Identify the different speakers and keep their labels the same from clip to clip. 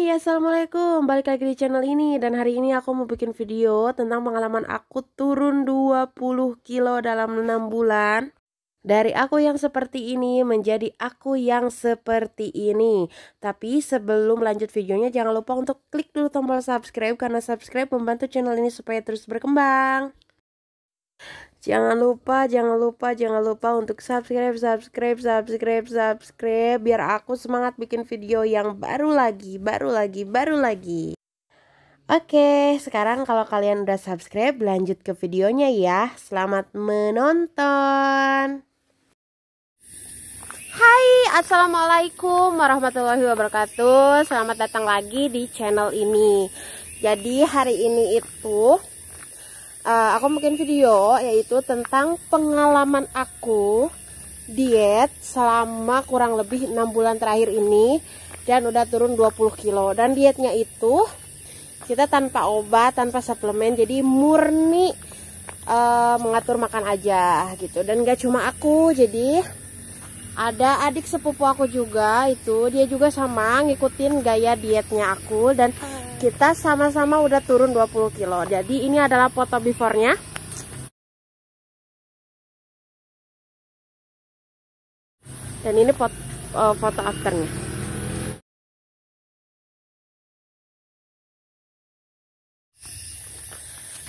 Speaker 1: Assalamualaikum. Balik lagi di channel ini. Dan hari ini aku mau bikin video tentang pengalaman aku turun 20 kilo dalam 6 bulan. Dari aku yang seperti ini menjadi aku yang seperti ini. Tapi sebelum lanjut videonya, jangan lupa untuk klik dulu tombol subscribe, karena subscribe membantu channel ini supaya terus berkembang. Jangan lupa untuk subscribe biar aku semangat bikin video yang baru lagi. Oke, sekarang kalau kalian udah subscribe, lanjut ke videonya ya. Selamat menonton. Hai, assalamualaikum warahmatullahi wabarakatuh. Selamat datang lagi di channel ini. Jadi hari ini itu aku bikin video yaitu tentang pengalaman aku diet selama kurang lebih 6 bulan terakhir ini, dan udah turun 20 kilo. Dan dietnya itu kita tanpa obat, tanpa suplemen, jadi murni mengatur makan aja gitu. Dan gak cuma aku, jadi ada adik sepupu aku juga, itu dia juga sama ngikutin gaya dietnya aku, dan kita sama-sama udah turun 20 kilo. Jadi ini adalah foto before-nya. Dan ini foto after-nya.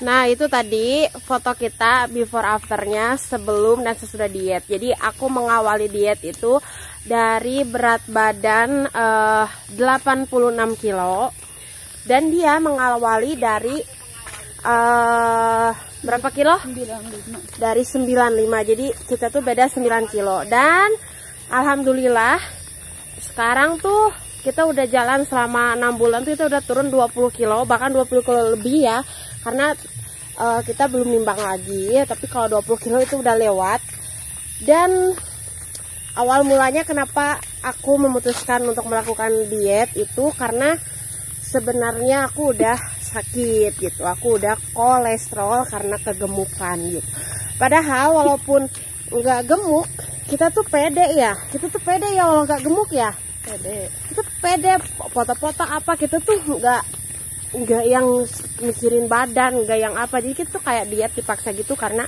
Speaker 1: Nah, itu tadi foto kita before after-nya, sebelum dan sesudah diet. Jadi aku mengawali diet itu dari berat badan 86 kilo. Dan dia mengawali dari berapa kilo? 95. Dari 95. Jadi kita tuh beda 9 kilo. Dan alhamdulillah sekarang tuh kita udah jalan selama 6 bulan tuh kita udah turun 20 kilo, bahkan 20 kilo lebih ya. Karena kita belum nimbang lagi, tapi kalau 20 kilo itu udah lewat. Dan awal mulanya kenapa aku memutuskan untuk melakukan diet itu karena sebenarnya aku udah sakit gitu. Aku udah kolesterol karena kegemukan gitu. Padahal walaupun nggak gemuk, kita tuh pede ya. Kita tuh pede ya walau nggak gemuk ya. Pede. Kita tuh pede, foto-foto apa, kita tuh nggak yang mikirin badan, nggak yang apa. Jadi kita tuh kayak diet dipaksa gitu karena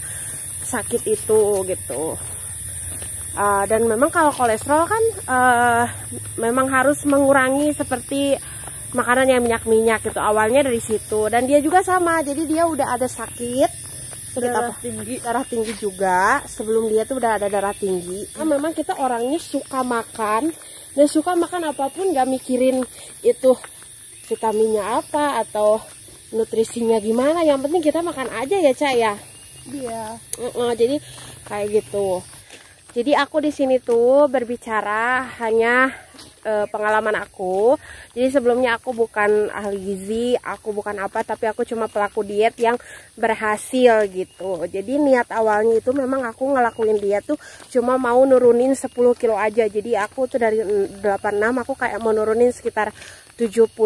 Speaker 1: sakit itu gitu. Dan memang kalau kolesterol kan memang harus mengurangi seperti makanan yang minyak-minyak gitu. Awalnya dari situ. Dan dia juga sama, jadi dia udah ada sakit darah tinggi juga. Sebelum dia tuh udah ada darah tinggi. Nah, memang kita orangnya suka makan, dan suka makan apapun, gak mikirin itu vitaminnya apa atau nutrisinya gimana. Yang penting kita makan aja ya, Cak ya. Iya. Jadi kayak gitu. Jadi aku di sini tuh berbicara hanya pengalaman aku. Jadi sebelumnya aku bukan ahli gizi, aku bukan apa, tapi aku cuma pelaku diet yang berhasil gitu. Jadi niat awalnya itu memang aku ngelakuin diet tuh cuma mau nurunin 10 kilo aja. Jadi aku tuh dari 86 aku kayak mau nurunin sekitar 76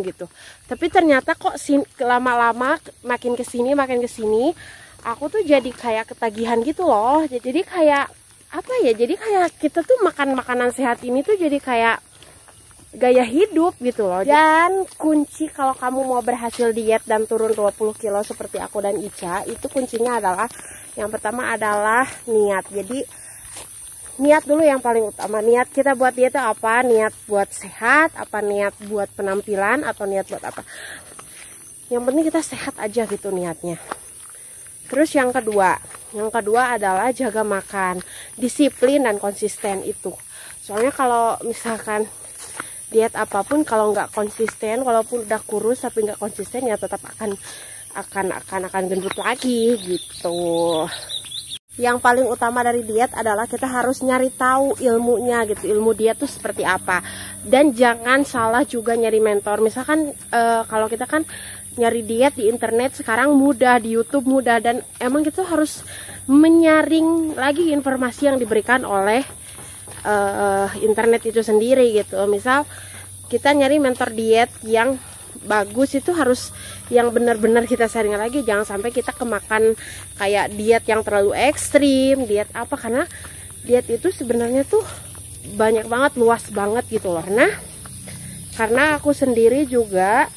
Speaker 1: gitu. Tapi ternyata kok lama-lama makin kesini aku tuh jadi kayak ketagihan gitu loh. Jadi kayak apa ya, jadi kayak kita tuh makan makanan sehat ini tuh jadi kayak gaya hidup gitu loh. Dan kunci kalau kamu mau berhasil diet dan turun 20 kilo seperti aku dan Ica, itu kuncinya adalah, yang pertama adalah niat. Jadi niat dulu yang paling utama. Niat kita buat diet itu apa? Niat buat sehat, apa niat buat penampilan, atau niat buat apa? Yang penting kita sehat aja gitu niatnya. Terus yang kedua adalah jaga makan, disiplin dan konsisten itu. Soalnya kalau misalkan diet apapun kalau nggak konsisten, walaupun udah kurus tapi nggak konsisten, ya tetap akan gendut lagi gitu. Yang paling utama dari diet adalah kita harus nyari tahu ilmunya gitu, ilmu diet tuh seperti apa. Dan jangan salah juga nyari mentor. Misalkan kalau kita kan nyari diet di internet sekarang mudah, di YouTube mudah, dan emang kita harus menyaring lagi informasi yang diberikan oleh internet itu sendiri gitu. Misal kita nyari mentor diet yang bagus, itu harus yang benar-benar kita saring lagi. Jangan sampai kita kemakan kayak diet yang terlalu ekstrim, diet apa, karena diet itu sebenarnya tuh banyak banget, luas banget gitu loh. Nah, Karena aku sendiri juga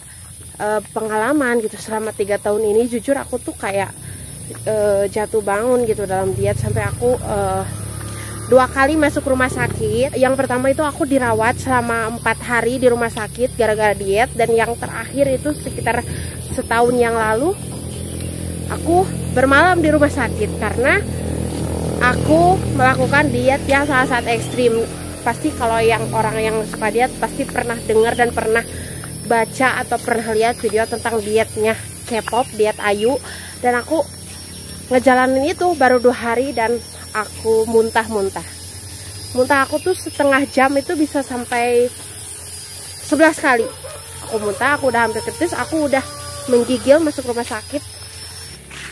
Speaker 1: pengalaman gitu selama 3 tahun ini, jujur aku tuh kayak jatuh bangun gitu dalam diet, sampai aku 2 kali masuk rumah sakit. Yang pertama itu aku dirawat selama 4 hari di rumah sakit gara-gara diet, dan yang terakhir itu sekitar setahun yang lalu aku bermalam di rumah sakit karena aku melakukan diet yang sangat ekstrim. Pasti kalau yang orang yang suka diet pasti pernah dengar dan pernah baca atau pernah lihat video tentang dietnya K-pop, diet Ayu. Dan aku ngejalanin itu baru 2 hari dan aku muntah-muntah. Muntah aku tuh setengah jam itu bisa sampai 11 kali. Aku muntah, aku udah hampir kritis, aku udah menggigil masuk rumah sakit.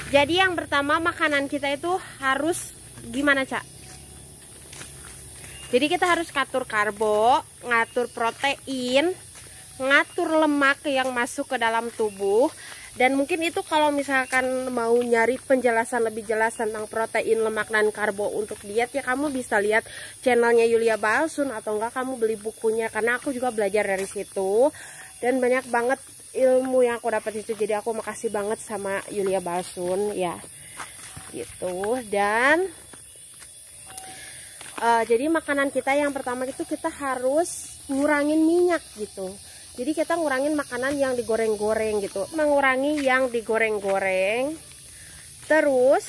Speaker 1: Jadi yang pertama, makanan kita itu harus gimana, Cak? Jadi kita harus ngatur karbo, ngatur protein, ngatur lemak yang masuk ke dalam tubuh. Dan mungkin itu kalau misalkan mau nyari penjelasan lebih jelas tentang protein, lemak, dan karbo untuk diet, ya kamu bisa lihat channelnya Yulia Balsun, atau enggak kamu beli bukunya, karena aku juga belajar dari situ. Dan banyak banget ilmu yang aku dapat itu. Jadi aku makasih banget sama Yulia Balsun ya gitu. Dan jadi makanan kita yang pertama itu kita harus ngurangin minyak gitu. Jadi kita ngurangin makanan yang digoreng-goreng gitu, mengurangi yang digoreng-goreng. Terus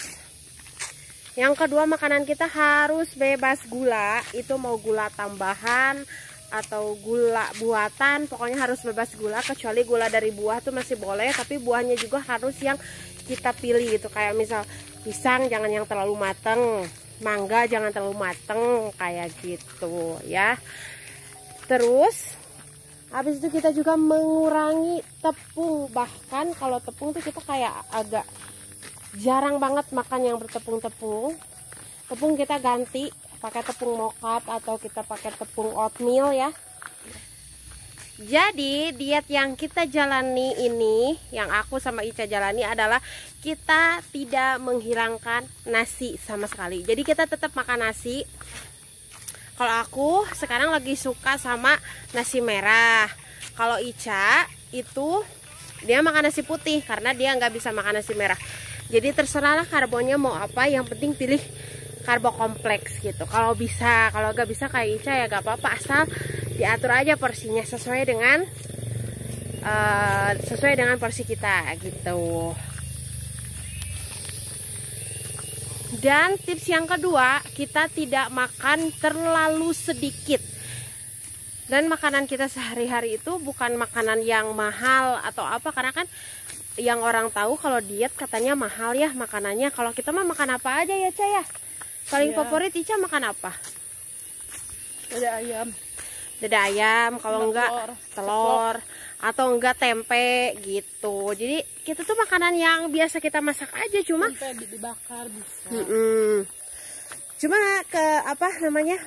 Speaker 1: yang kedua, makanan kita harus bebas gula. Itu mau gula tambahan atau gula buatan, pokoknya harus bebas gula. Kecuali gula dari buah tuh masih boleh, tapi buahnya juga harus yang kita pilih gitu. Kayak misal pisang jangan yang terlalu mateng, mangga jangan terlalu mateng, kayak gitu ya. Terus habis itu kita juga mengurangi tepung. Bahkan kalau tepung tuh kita kayak agak jarang banget makan yang bertepung-tepung. Tepung kita ganti pakai tepung mocap atau kita pakai tepung oatmeal ya. Jadi diet yang kita jalani ini, yang aku sama Ica jalani adalah kita tidak menghilangkan nasi sama sekali. Jadi kita tetap makan nasi. Kalau aku sekarang lagi suka sama nasi merah. Kalau Ica itu dia makan nasi putih karena dia nggak bisa makan nasi merah. Jadi terserahlah karbonnya mau apa, yang penting pilih karbo kompleks gitu. Kalau bisa, kalau nggak bisa kayak Ica ya nggak apa-apa, asal diatur aja porsinya sesuai dengan porsi kita gitu. Dan tips yang kedua, kita tidak makan terlalu sedikit. Dan makanan kita sehari-hari itu bukan makanan yang mahal atau apa, karena kan yang orang tahu kalau diet katanya mahal ya makanannya. Kalau kita mah makan apa aja ya, Ca ya? Paling favorit Ica makan apa?
Speaker 2: Dada ayam.
Speaker 1: Dada ayam, kalau enggak telur atau enggak tempe gitu. Jadi kita tuh makanan yang biasa kita masak aja, cuma
Speaker 2: tempe dibakar bisa.
Speaker 1: Cuma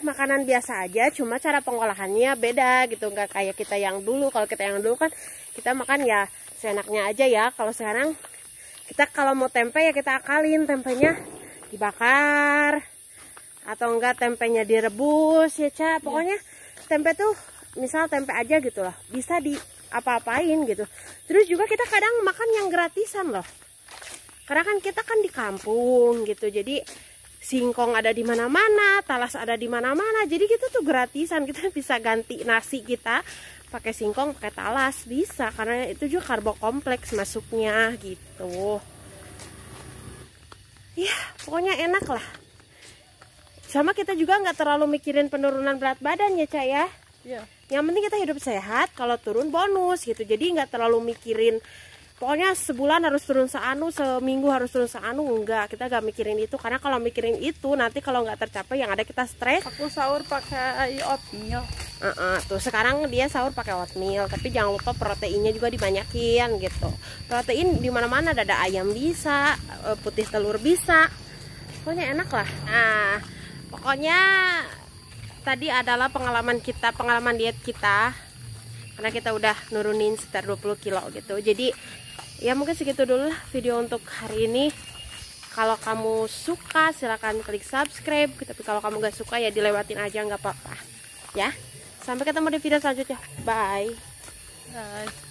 Speaker 1: makanan biasa aja, cuma cara pengolahannya beda gitu, nggak kayak kita yang dulu. Kalau kita yang dulu kan kita makan ya seenaknya aja ya. Kalau sekarang kita kalau mau tempe ya kita akalin, tempenya dibakar atau enggak tempenya direbus ya, Ca. Pokoknya tempe tuh misal tempe aja gitu loh, bisa di apa-apain gitu. Terus juga kita kadang makan yang gratisan loh, karena kan kita kan di kampung gitu. Jadi singkong ada di mana-mana, talas ada di mana-mana. Jadi kita tuh gratisan, kita bisa ganti nasi kita pakai singkong, pakai talas, bisa, karena itu juga karbo kompleks masuknya gitu. Ya pokoknya enak lah. Sama kita juga nggak terlalu mikirin penurunan berat badan ya, Ca ya.
Speaker 2: Iya.
Speaker 1: Yang penting kita hidup sehat, kalau turun bonus gitu. Jadi nggak terlalu mikirin pokoknya sebulan harus turun seanu, seminggu harus turun seanu. Enggak, kita nggak mikirin itu. Karena kalau mikirin itu nanti kalau nggak tercapai yang ada kita stres.
Speaker 2: Aku sahur pakai oatmeal.
Speaker 1: Tuh sekarang dia sahur pakai oatmeal, tapi jangan lupa proteinnya juga dibanyakin gitu. Protein di mana-mana, dada ayam bisa, putih telur bisa. Pokoknya enak lah. Nah, pokoknya tadi adalah pengalaman diet kita. Karena kita udah nurunin sekitar 20 kilo gitu. Jadi ya mungkin segitu dulu lah video untuk hari ini. Kalau kamu suka silahkan klik subscribe. Tapi kalau kamu gak suka ya dilewatin aja, nggak apa-apa ya. Sampai ketemu di video selanjutnya. Bye.
Speaker 2: Bye.